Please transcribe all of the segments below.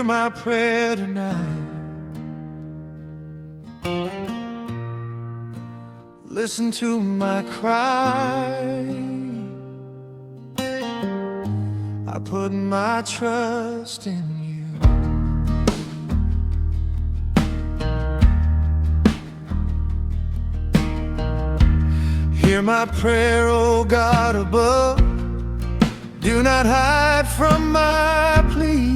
my prayer tonight. Listen to my cry. I put my trust in you. Hear my prayer, O God above. Do not hide from my plea.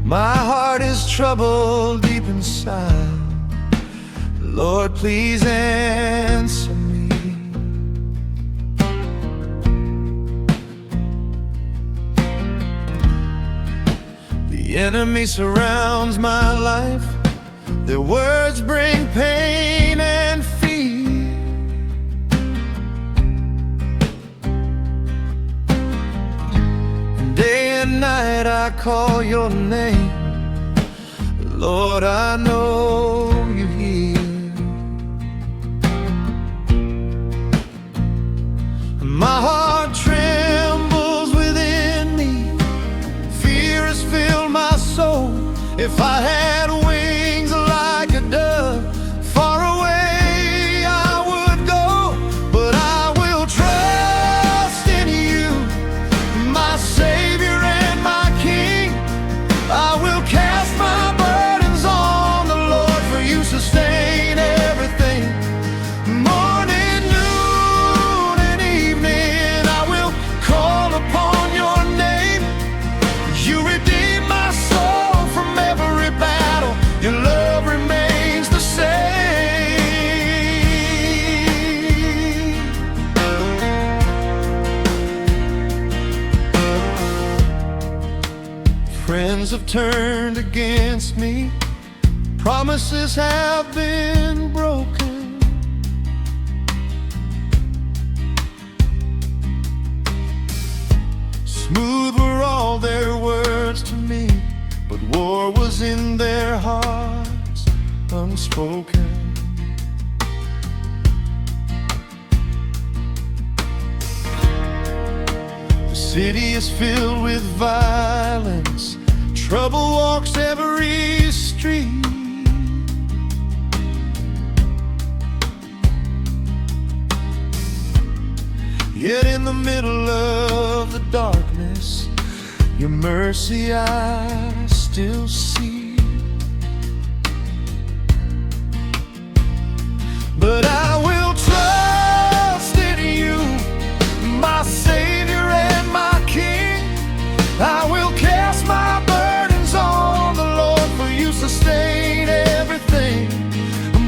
My heart is troubled deep inside. Lord, please answer me. The enemy surrounds my life. Their words bring pain and fear. And day and night I call your name. Lord, I know you hear. My heart trembles within me. Fear has filled my soul. If I had wings like a dove, far away I would go. But I will trust in you, my Savior and my King. I will cast my burdens on the Lord, for you sustain everything. Morning, noon, and evening I will call upon your name. You redeem my soul from every battle. Your love remains the same. Friends have turned against me. Promises have been broken. Smooth were all their words to me, but war was in their hearts unspoken. The city is filled with violence. Trouble walks every street. Yet in the middle of the darkness, your mercy I still see. But I will trust in you, my Savior and my King. I will cast my burdens on the Lord, for you sustain everything.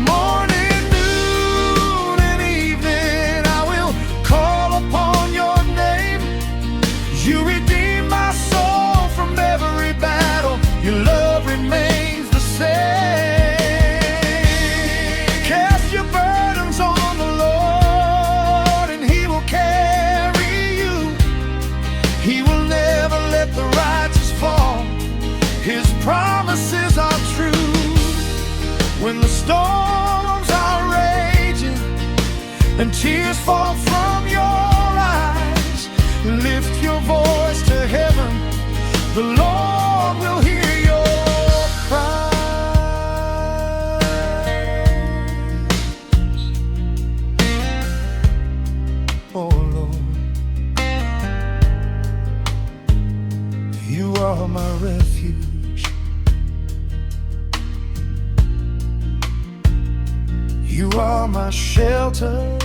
Morning, noon, and evening I will call upon your name. You redeem my soul from every battle. Your love remains the same. Cast your burdens on the Lord, and he will carry you. He will never let the righteous fall. His promises are true. When the storms are raging and tears fall from your eyes, lift your voice to heaven. The Lord will hear your cries. Oh Lord, you are my refuge. You are my shelter.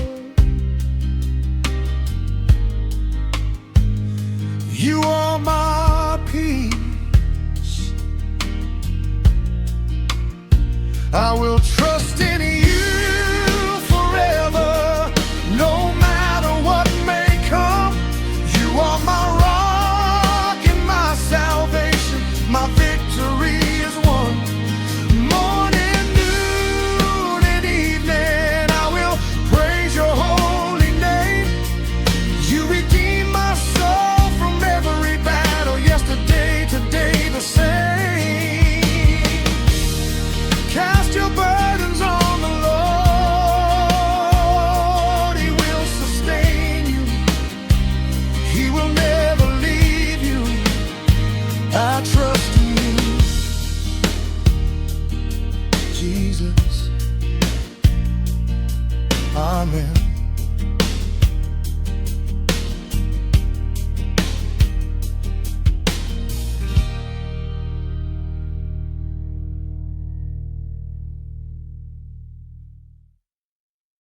You are my peace. I will trust in you forever, no matter what may come. You are my rock and my salvation, my